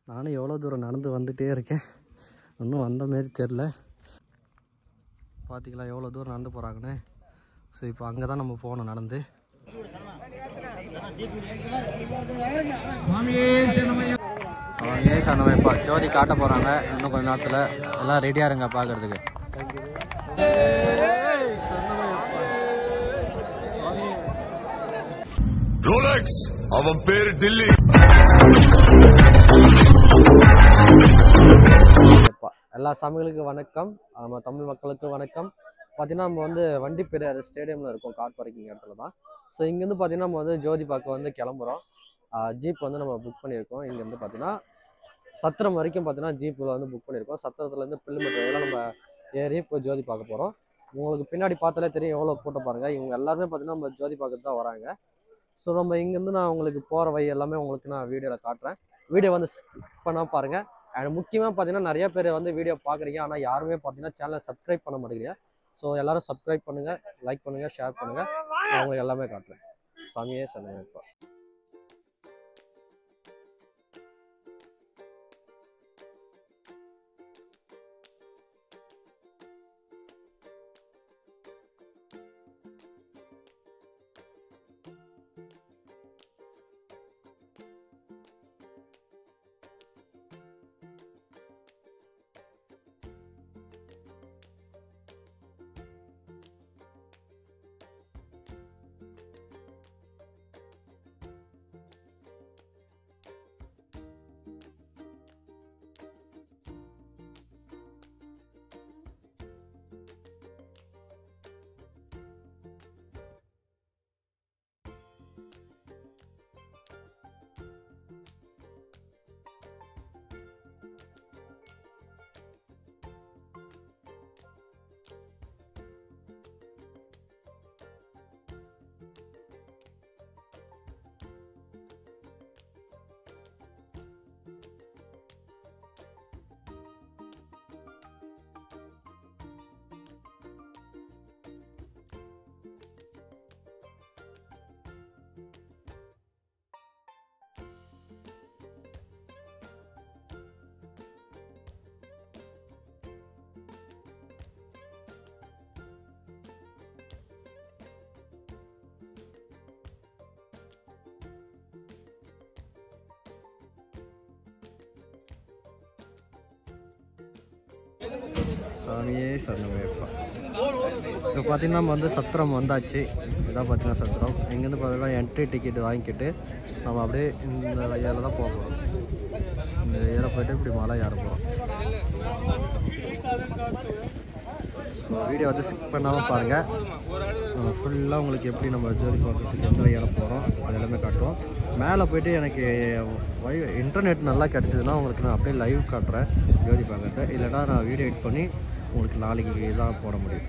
நானும் எவ்வளோ தூரம் நடந்து வந்துகிட்டே இருக்கேன், இன்னும் வந்த மாரி தெரில. பார்த்திங்களா எவ்வளோ தூரம் நடந்து போகிறாங்கன்னு. ஸோ இப்போ அங்கே தான் நம்ம போகணும் நடந்து. சனமைப்பா ஜோதி காட்ட போகிறாங்க இன்னும் கொஞ்சம் நேரத்தில். எல்லாம் ரெடியாக இருங்க பார்க்குறதுக்கு. ரோலக்ஸ் அவன் பேர் டில்லி. எல்லா சாமிகளுக்கும் வணக்கம், நம்ம தமிழ் மக்களுக்கு வணக்கம். பார்த்தீங்கன்னா நம்ம வந்து வண்டி பெரியார் ஸ்டேடியமில் இருக்கோம், கார் பார்க்கிங் இடத்துல தான். ஸோ இங்கேருந்து பார்த்தீங்கன்னா நம்ம வந்து ஜோதி பார்க்க வந்து கிளம்புறோம். ஜீப் வந்து நம்ம புக் பண்ணியிருக்கோம். இங்கேருந்து பார்த்தீங்கன்னா சத்திரம் வரைக்கும் பார்த்தீங்கன்னா ஜீப்பில் வந்து புக் பண்ணியிருக்கோம். சத்திரத்துலேருந்து பில்லுமெட்ரு எல்லாம் நம்ம ஏறி இப்போ ஜோதி பார்க்க போகிறோம். உங்களுக்கு பின்னாடி பார்த்தாலே தெரியும் எவ்வளோ கூட்டம் பாருங்கள். இவங்க எல்லாருமே பார்த்தீங்கன்னா நம்ம ஜோதி பார்க்க தான் வராங்க. ஸோ நம்ம இங்கேருந்து நான் உங்களுக்கு போகிற வழி எல்லாமே உங்களுக்கு நான் வீடியோவில் காட்டுறேன். வீடியோ வந்து ஸ்கிப் பண்ணால் பாருங்கள். அண்ட் முக்கியமாக பார்த்தீங்கன்னா நிறைய பேர் வந்து வீடியோ பார்க்குறீங்க, ஆனால் யாருமே பார்த்தீங்கன்னா சேனலை சப்ஸ்கிரைப் பண்ண மாட்டேங்கிறீங்க. ஸோ எல்லோரும் சப்ஸ்கிரைப் பண்ணுங்கள், லைக் பண்ணுங்கள், ஷேர் பண்ணுங்கள். நான் உங்களுக்கு எல்லாமே காட்டுறேன். சாமியே சனமைப்பா. சாமியே சனமைப்பா. இப்போ பார்த்தீங்கன்னா நம்ம வந்து சத்திரம் வந்தாச்சு. இதான் பார்த்தீங்கன்னா சத்திரம். இங்கேருந்து பார்த்தீங்கன்னா என்ட்ரி டிக்கெட் வாங்கிக்கிட்டு நம்ம அப்படியே இந்த வழியால் தான் போக போகிறோம். இந்த ஏற போய்ட்டு இப்படி மலை ஏற போகிறோம். ஸோ வீடியோ வந்து ஸ்கிப் பண்ணாமல் பாருங்கள். ஃபுல்லாக உங்களுக்கு எப்படி நம்ம ஜோதி பார்க்குறதுக்கு எந்த வழியால் போகிறோம் அது எல்லாமே காட்டுவோம். மேலே போய்ட்டு எனக்கு இன்டர்நெட் நல்லா கிடச்சிதுன்னா உங்களுக்கு நான் அப்படியே லைவ் காட்டுறேன் ஜோதி பார்க்குறத. இல்லைனா நான் வீடியோ எடிட் பண்ணி உங்களுக்கு நாளைக்கு தான் போட முடியும்.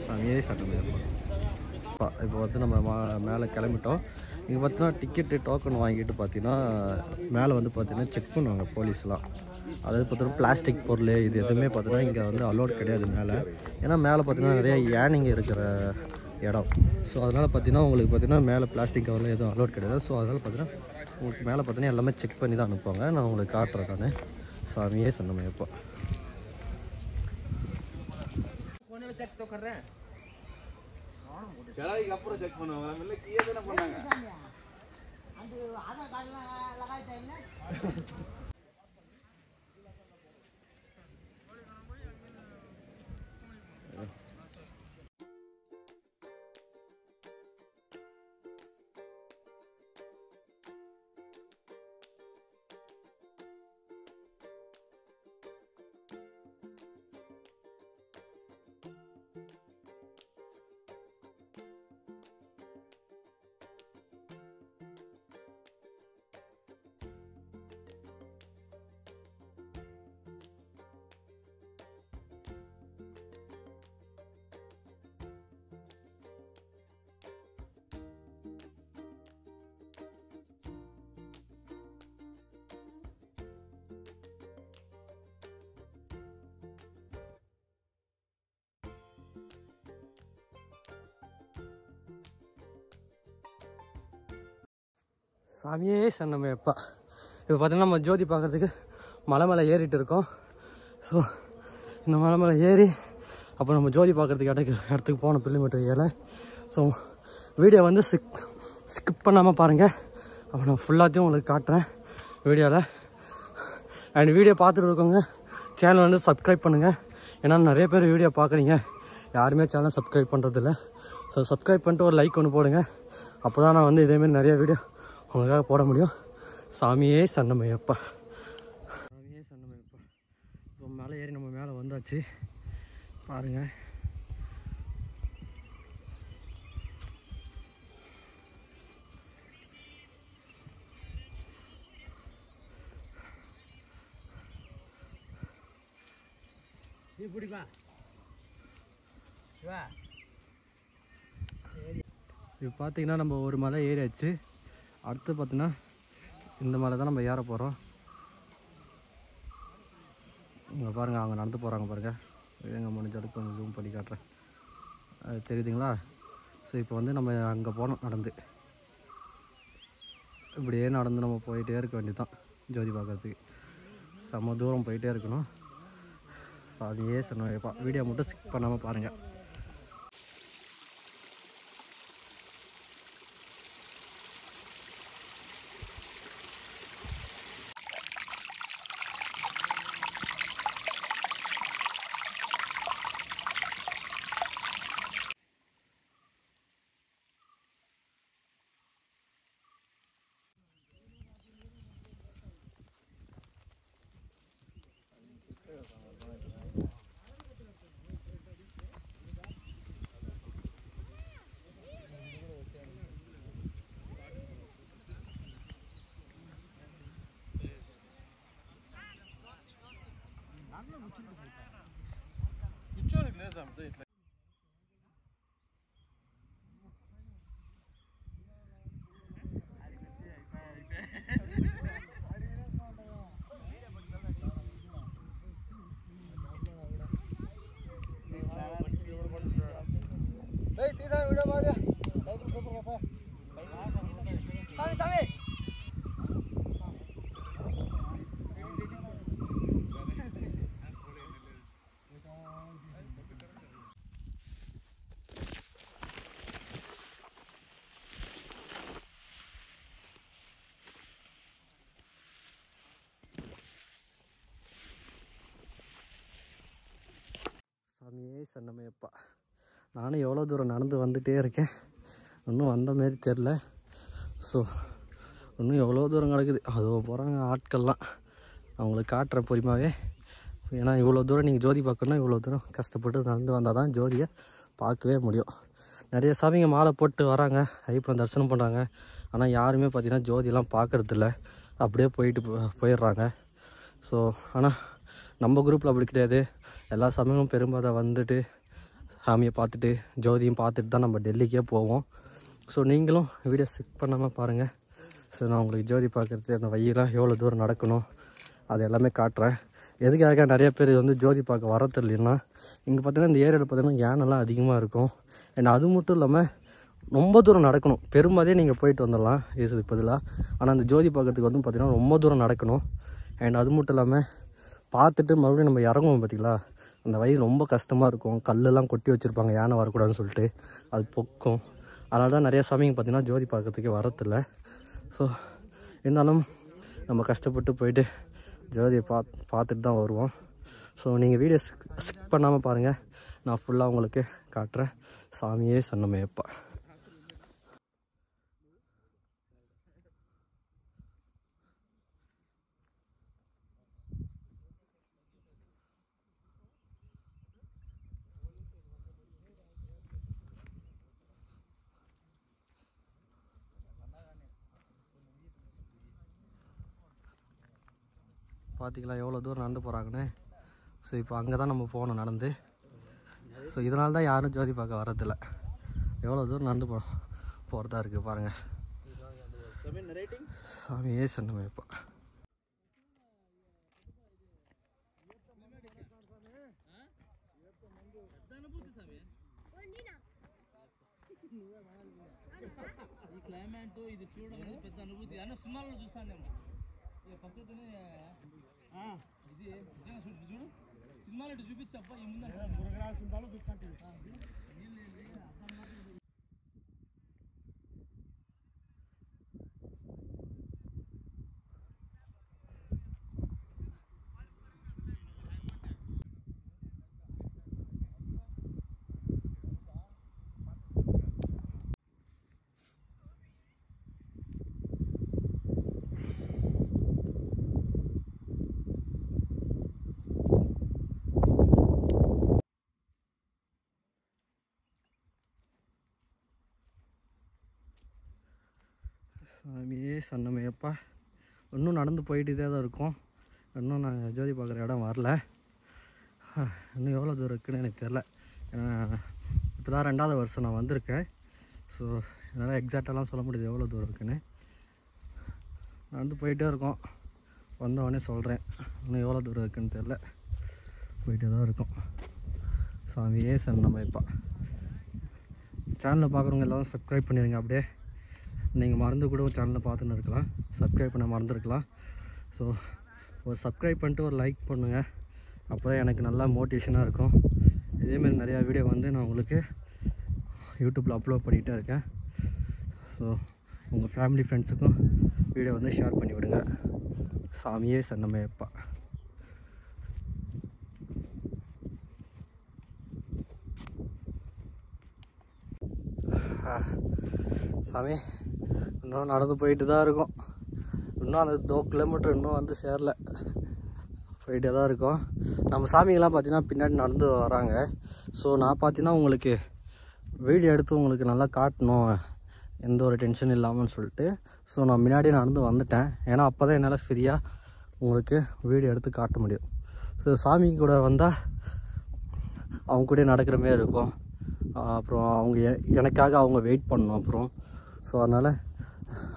சாமியே சனமைப்பா. இப்போ வந்து நம்ம மேலே கிளம்பிட்டோம். இங்கே பார்த்தீங்கன்னா டிக்கெட்டு டோக்கன் வாங்கிட்டு பார்த்தீங்கன்னா மேலே வந்து பார்த்தீங்கன்னா செக் பண்ணுவாங்க போலீஸ்லாம். அதாவது பார்த்தீங்கன்னா பிளாஸ்டிக் பொருள் இது எதுவுமே பார்த்தீங்கன்னா இங்கே வந்து அலோட் கிடையாது மேலே. ஏன்னா மேலே பார்த்தீங்கன்னா நிறைய யானைங்க இருக்கிற இடம். ஸோ அதனால் பார்த்தீங்கன்னா உங்களுக்கு பார்த்தீங்கன்னா மேலே பிளாஸ்டிக் கவரில் எதுவும் அலோட் கிடையாது. ஸோ அதனால் பார்த்தீங்கன்னா உங்களுக்கு மேலே பார்த்தீங்கன்னா எல்லாமே செக் பண்ணி தான் அனுப்புவாங்க. நான் உங்களுக்கு காட்டுறேன். நான் சாமியே சனமைப்பா. அப்புறம் செக் பண்ணுவாங்க, கீழே தானே பண்ணாங்க. சாமியே சன்னமையப்பா. இப்போ பார்த்தீங்கன்னா நம்ம ஜோதி பார்க்குறதுக்கு மலை மேலே ஏறிட்டு இருக்கோம். ஸோ இந்த மலை மேலே ஏறி அப்போ நம்ம ஜோதி பார்க்குறதுக்கு இடத்துக்கு போனோம் பில்லிமீட்டர் ஏழை. ஸோ வீடியோ வந்து ஸ்கிப் பண்ணாமல் பாருங்கள். அப்போ நான் ஃபுல்லாத்தையும் உங்களுக்கு காட்டுறேன் வீடியோவில். அண்ட் வீடியோ பார்த்துட்டு இருக்கோங்க சேனல் வந்து சப்ஸ்கிரைப் பண்ணுங்கள். ஏன்னா நிறைய பேர் வீடியோ பார்க்குறீங்க, யாருமே சேனலை சப்ஸ்கிரைப் பண்ணுறதில்ல. ஸோ சப்ஸ்கிரைப் பண்ணிட்டு ஒரு லைக் ஒன்று போடுங்க. அப்போ தான் நான் வந்து இதேமாரி நிறைய வீடியோ உங்களுக்காக போட முடியும். சாமியே சன்னமையப்பா, சாமியே சன்னமையப்பா. இப்போ மேலே ஏறி நம்ம மேலே வந்தாச்சு பாருங்கள். இப்போ பார்த்தீங்கன்னா நம்ம ஒரு மலை ஏறியாச்சு. அடுத்து பார்த்தீங்கன்னா இந்த மலை தான் நம்ம ஏற போகிறோம். இங்கே பாருங்கள், அவங்க நடந்து போகிறாங்க பாருங்கள். எங்கே முடிஞ்ச அளவுக்கு கொஞ்சம் ஜூம் பண்ணி காட்டுறேன், அது தெரியுதுங்களா? ஸோ இப்போ வந்து நம்ம அங்கே போனோம் நடந்து. இப்படியே நடந்து நம்ம போயிட்டே இருக்க வேண்டியதுதான் ஜோதி பார்க்குறதுக்கு. செம்ம தூரம் போயிட்டே இருக்கணும். ஸோ அதையே சொன்னப்பா, வீடியோ மட்டும் ஸ்கிப் பண்ணாமல் பாருங்கள். சாமியே சன்னமையப்பா. நானும் எவ்வளோ தூரம் நடந்து வந்துகிட்டே இருக்கேன், இன்னும் வந்த மாரி தெரில. ஸோ இன்னும் எவ்வளோ தூரம் கிடக்குது. அதோ போகிறாங்க ஆட்கள்லாம், அவங்களுக்கு காட்டுறேன் பொறுமாவே. ஏன்னா இவ்வளோ தூரம் நீங்கள் ஜோதி பார்க்கணுன்னா இவ்வளோ தூரம் கஷ்டப்பட்டு நடந்து வந்தால் தான் ஜோதியை பார்க்கவே முடியும். நிறைய சாமிங்க மாலை போட்டு வராங்க, ஐயப்பன் தரிசனம் பண்ணுறாங்க. ஆனால் யாருமே பார்த்திங்கன்னா ஜோதியெல்லாம் பார்க்குறதில்ல, அப்படியே போயிடுறாங்க. ஸோ ஆனால் நம்ம குரூப்பில் அப்படி கிடையாது. எல்லா சாமியும் பெரும்பாலும் வந்துட்டு சாமியை பார்த்துட்டு ஜோதியும் பார்த்துட்டு தான் நம்ம டெல்லிக்கே போவோம். ஸோ நீங்களும் வீடியோ ஸ்கிப் பண்ணாமல் பாருங்கள். ஸோ நான் உங்களுக்கு ஜோதி பார்க்குறது அந்த வழியெல்லாம் எவ்வளோ தூரம் நடக்கணும் அது எல்லாமே காட்டுறேன். எதுக்காக நிறைய பேர் வந்து ஜோதி பார்க்க வரது இல்லைன்னா, இங்கே பார்த்தீங்கன்னா இந்த ஏரியாவில் பார்த்தீங்கன்னா யானைலாம் அதிகமாக இருக்கும். அண்ட் அது மட்டும் இல்லாமல் ரொம்ப தூரம் நடக்கணும். பெரும்பாலே நீங்கள் போயிட்டு வந்துடலாம் இதுக்கு பதிலாக. ஆனால் அந்த ஜோதி பார்க்குறதுக்கு வந்து பார்த்திங்கன்னா ரொம்ப தூரம் நடக்கணும். அண்ட் அது மட்டும் இல்லாமல் பார்த்துட்டு மறுபடியும் நம்ம இறங்குவோம் பார்த்திங்களா, அந்த வழி ரொம்ப கஷ்டமாக இருக்கும். கல்லெல்லாம் கொட்டி வச்சுருப்பாங்க யானை வரக்கூடாதுன்னு சொல்லிட்டு, அது பொக்கும். அதனால தான் நிறைய சாமிங்க பார்த்திங்கன்னா ஜோதி பார்க்குறதுக்கே வரதில்லை. ஸோ இருந்தாலும் நம்ம கஷ்டப்பட்டு போயிட்டு ஜோதியை பார்த்துட்டு தான் வருவோம். ஸோ நீங்கள் வீடியோ ஸ்கிப் பண்ணாமல் பாருங்கள், நான் ஃபுல்லாக உங்களுக்கு காட்டுறேன். சாமியே சன்னமையப்பா. பார்த்திங்களா எவ்வளோ தூரம் நடந்து போகிறாங்கன்னு. ஸோ இப்போ அங்கே தான் நம்ம போகணும் நடந்து. ஸோ இதனால தான் யாரும் ஜோதி பார்க்க வரதில்லை. எவ்வளோ தூரம் நடந்து போகிறதா இருக்குது பாருங்கள். சாமியே சன்னமையப்பா. ఈ క్లైమేట్ ఇది చూడడం పెద్ద అనుభూతి అన్న సినిమాల్లో చూస్తాను నేను ఇక ప్రకృతిని ఇది నిజంగా చూడు సినిమాలో ఇటు చూపించప్ప ఈ ముందు சாமியே சன்னமையப்பா இன்னும் நடந்து போயிட்டே தான் இருக்கும். இன்னும் நான் ஜோதி பார்க்குற இடம் வரல. இன்னும் எவ்வளோ தூரம் இருக்குன்னு எனக்கு தெரில. ஏன்னா இப்போ தான் 2வது வருஷம் நான் வந்திருக்கேன். ஸோ என்னால் எக்ஸாக்டாலாம் சொல்ல முடியாது எவ்வளோ தூரம் இருக்குன்னு. நடந்து போயிட்டே இருக்கோம். வந்தவொடனே சொல்கிறேன். இன்னும் எவ்வளோ தூரம் இருக்குன்னு தெரில. போயிட்டே தான் இருக்கும். சாமியே சன்னமையப்பா. சேனலை பார்க்குறவங்க எல்லோரும் சப்ஸ்கிரைப் பண்ணிடுங்க. அப்படியே நீங்கள் மறந்து கூட சேனலில் பார்த்துன்னு இருக்கலாம். சப்ஸ்கிரைப் பண்ண மறந்துருக்கலாம். ஸோ ஒரு சப்ஸ்கிரைப் பண்ணிட்டு ஒரு லைக் பண்ணுங்கள். அப்போ தான் எனக்கு நல்லா மோட்டிவேஷனாக இருக்கும். இதேமாரி நிறையா வீடியோ வந்து நான் உங்களுக்கு யூடியூப்பில் அப்லோட் பண்ணிகிட்டே இருக்கேன். ஸோ உங்கள் ஃபேமிலி ஃப்ரெண்ட்ஸுக்கும் வீடியோ வந்து ஷேர் பண்ணி விடுங்க. சாமியே சன்னமையப்பா. சாமி இன்னும் நடந்து போயிட்டு தான் இருக்கும். இன்னும் அந்த 2 கிலோமீட்டர் இன்னும் வந்து சேரல. போயிட்டே தான் இருக்கும். நம்ம சாமிங்கெல்லாம் பார்த்தீங்கன்னா பின்னாடி நடந்து வராங்க. ஸோ நான் பார்த்தீங்கன்னா உங்களுக்கு வீடியோ எடுத்து உங்களுக்கு நல்லா காட்டணும், எந்த ஒரு டென்ஷன் இல்லாமல்னு சொல்லிட்டு. ஸோ நான் முன்னாடியே நடந்து வந்துட்டேன். ஏன்னா அப்போ தான் என்னால் ஃப்ரீயாக உங்களுக்கு வீடியோ எடுத்து காட்ட முடியும். ஸோ சாமி கூட வந்தால் அவங்க கூட நடக்கிற மாரி இருக்கும். அப்புறம் அவங்க எனக்காக அவங்க வெயிட் பண்ணணும். அப்புறம் ஸோ அதனால்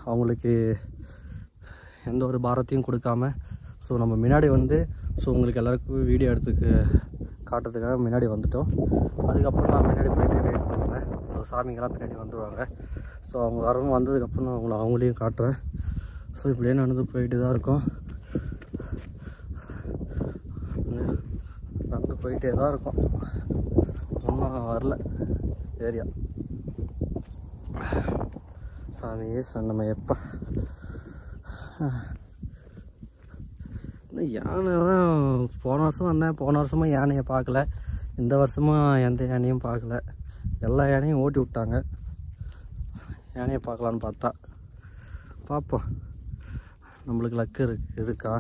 அவங்களுக்கு எந்த ஒரு பாரத்தையும் கொடுக்காம ஸோ நம்ம முன்னாடி வந்து ஸோ உங்களுக்கு எல்லாருக்கும் வீடியோ எடுத்துக்கு காட்டுறதுக்காக முன்னாடி வந்துட்டோம். அதுக்கப்புறம் நான் முன்னாடி போயிட்டு வெயிட் பண்ணுவேன். ஸோ சாமிங்கெல்லாம் பின்னாடி வந்துடுவாங்க. ஸோ அவங்க வரவங்க வந்ததுக்கப்புறம் நான் அவங்களையும் காட்டுறேன். ஸோ இப்படியே நடந்து போயிட்டு தான் இருக்கும். நடந்து போயிட்டே தான் இருக்கும். ஒன்றும் வரல ஏரியா. சாமியே சன்னமையப்பா. இன்னும் யானைலாம் போன வருஷம் வந்தேன். போன வருஷமும் யானையை பார்க்கல. இந்த வருஷமும் எந்த யானையும் பார்க்கல. எல்லா யானையும் ஓட்டி விட்டாங்க. யானையை பார்க்கலான்னு பார்த்தா பார்ப்போம். நம்மளுக்கு லக்கு இருக்கா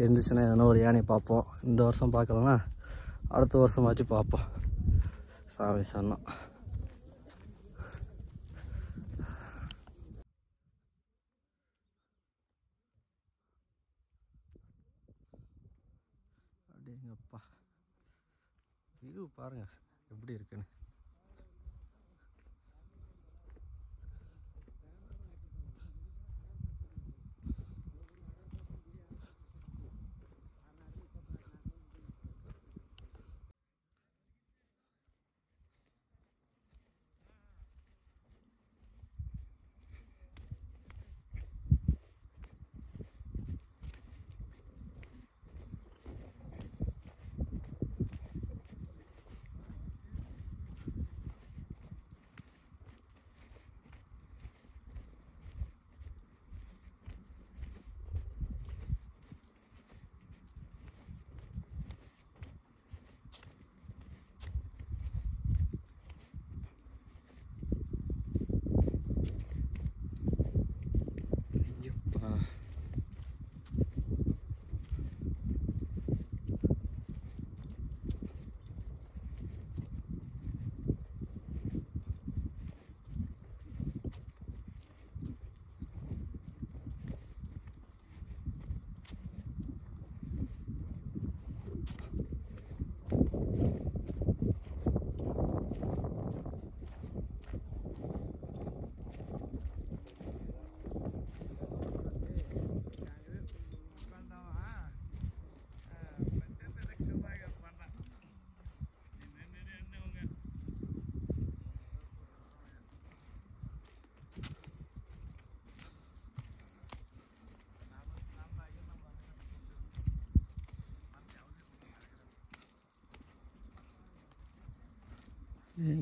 இருந்துச்சுன்னா எதனா ஒரு யானையை பார்ப்போம். இந்த வருஷம் பார்க்கலன்னா அடுத்த வருஷமாச்சும் பார்ப்போம். சாமி சன்னம். அப்படிங்கப்பா வியூ பாருங்க எப்படி இருக்குன்னு.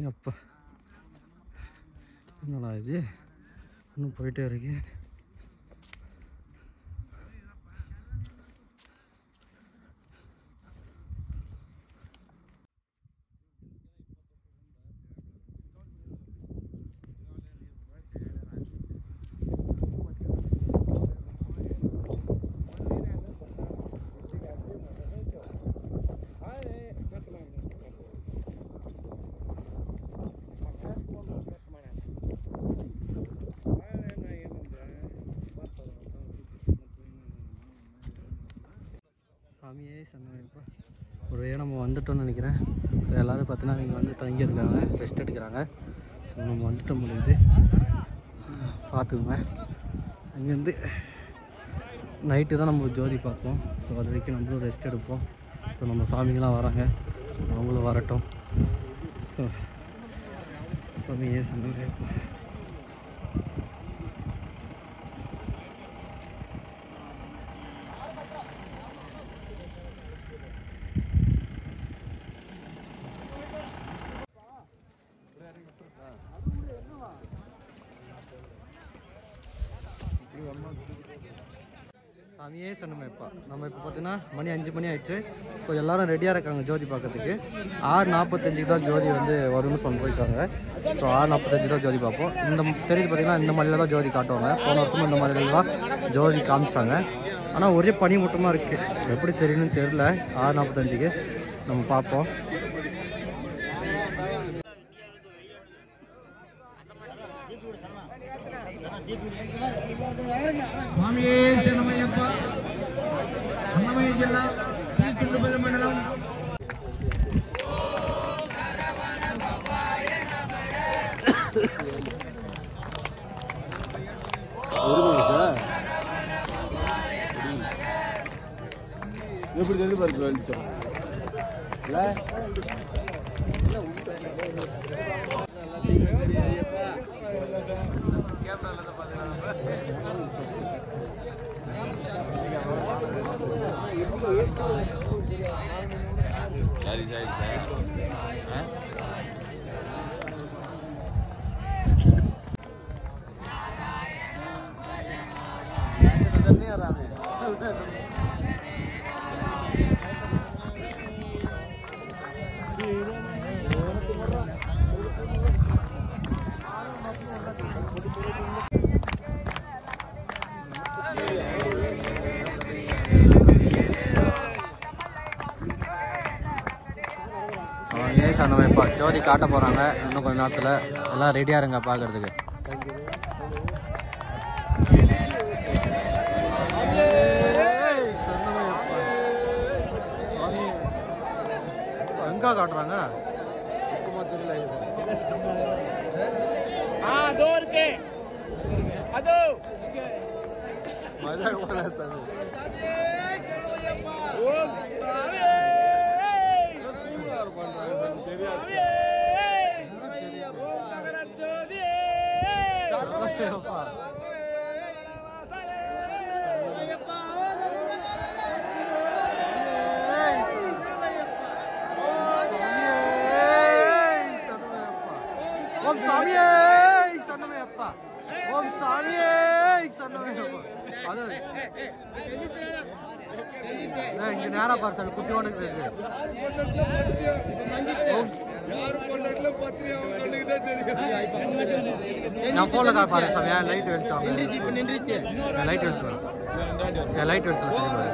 அப்பா என்னடா இது இன்னும் போயிட்டே இருக்கு. சாமியே சன்னமைப்பா. ஒரு வேளை நம்ம வந்துட்டோம்னு நினைக்கிறேன். ஸோ எல்லோரும் பார்த்தீங்கன்னா இங்கே வந்து தங்கியிருக்காங்க, ரெஸ்ட் எடுக்கிறாங்க. ஸோ நம்ம வந்துட்டோம் முடியுது, பார்த்துக்குங்க. இங்கேருந்து நைட்டு தான் நம்ம ஜோதி பார்ப்போம். ஸோ அது வரைக்கும் நம்மளும் ரெஸ்ட் எடுப்போம். ஸோ நம்ம சாமிங்களாம் வராங்க, அவங்களும் வரட்டும். ஸோ சாமியே சன்னமைப்பா. சாமியே சன்னமைப்பா. நம்ம இப்போ பார்த்தீங்கன்னா மணி 5 மணி ஆயிடுச்சு. ஸோ எல்லோரும் ரெடியாக இருக்காங்க ஜோதி பார்க்கறதுக்கு. 6:45 தான் ஜோதி வந்து வரும்னு போயிட்டாங்க. ஸோ 6:45 தான் ஜோதி பார்ப்போம். இந்த தெரியுது பார்த்தீங்கன்னா இந்த மலையில் தான் ஜோதி காட்டுவாங்க. போன வருஷமும் இந்த மலையில் தான் ஜோதி காமிச்சாங்க. ஆனால் ஒரே பனி மட்டுமா இருக்குது, எப்படி தெரியும்னு தெரில. 6:45க்கு நம்ம பார்ப்போம். స్వామియే శరణమయ్యప్ప. అన్నమయ్య జిల్లా పి. సుండుపల్లి మండలం. எப்படி தெரிஞ்சு பாருங்க வெளிச்சம் நம்ம இப்போ ஜோதி காட்ட போகிறாங்க. இன்னும் கொஞ்சம் நேரத்தில் எல்லாம் ரெடியாக இருங்க பார்க்குறதுக்கு. எங்கே காட்டுறாங்க? ஓம் சாமியே சன்னமையப்பா. ஓம் சாமியே சன்னமையப்பா. அது இங்க நேரா பாரு சாமி, குட்டியோட இருக்கு. நான் போன்ல கார் பாரு சாமி. லைட் வெளிச்சம் லைட் வெளிச்சம் லைட் வெளிச்சம் தெரியுமா?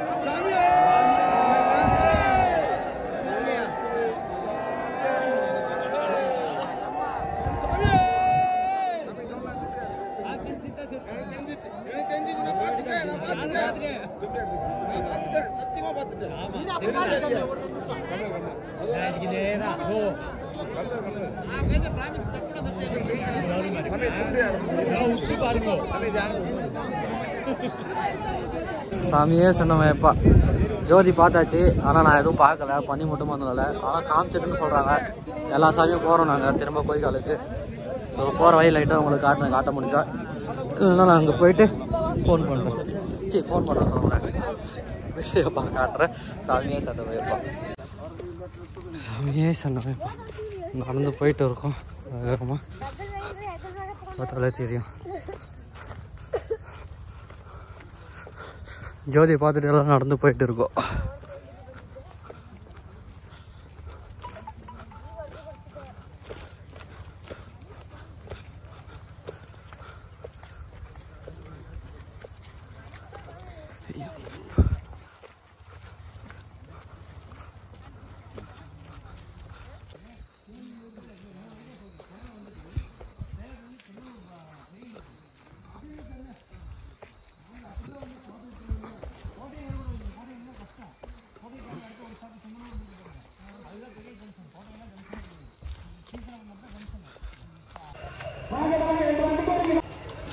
சாமியே சொன்னமையப்பா. ஜோதி பார்த்தாச்சு, ஆனால் நான் எதுவும் பார்க்கல, பண்ணி மட்டும் வந்ததில்ல. ஆனால் காமிச்சிட்டுன்னு சொல்கிறாங்க. எல்லா சாமியும் போகிறோம் நாங்கள் திரும்ப கோயிலுக்கு. ஸோ போகிற வழி லைட்டாக உங்களுக்கு காட்ட முடிஞ்சா, இல்லைன்னா நான் அங்கே போயிட்டு ஃபோன் பண்ணுறேன். ஃபோன் பண்ணுறேன் சொல்கிறேன், விஷயப்பா காட்டுறேன். சாமியே சொன்னமையப்பா. சாமியே சொன்னமையப்பா. நடந்து போயிட்டு இருக்கோம் வேகமாக, பார்த்தாலே தெரியும். ஜோதி பார்த்துட்டு எல்லாம் நடந்து போயிட்டு இருக்கோம்.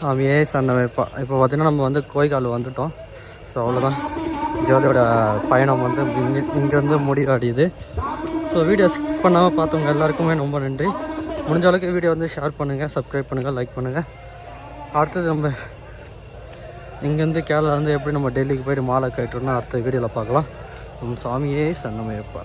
சாமியே சன்னமைப்பா. இப்போ பார்த்தீங்கன்னா நம்ம வந்து கோய்கால் வந்துட்டோம். ஸோ அவ்வளோதான், ஜோதியோட பயணம் வந்து இங்கேருந்து முடிவடையுது. ஸோ வீடியோ ஸ்கிப் பண்ணாமல் பார்த்தவங்க எல்லாருக்குமே ரொம்ப நன்றி. முடிஞ்ச அளவுக்கு வீடியோ வந்து ஷேர் பண்ணுங்கள், சப்ஸ்கிரைப் பண்ணுங்கள், லைக் பண்ணுங்கள். அடுத்தது நம்ம இங்கேருந்து கேரளா வந்து எப்படி நம்ம டெல்லிக்கு போய்ட்டு மாலை கட்டுறோன்னா அடுத்த வீடியோவில் பார்க்கலாம். சாமியே சன்னமைப்பா.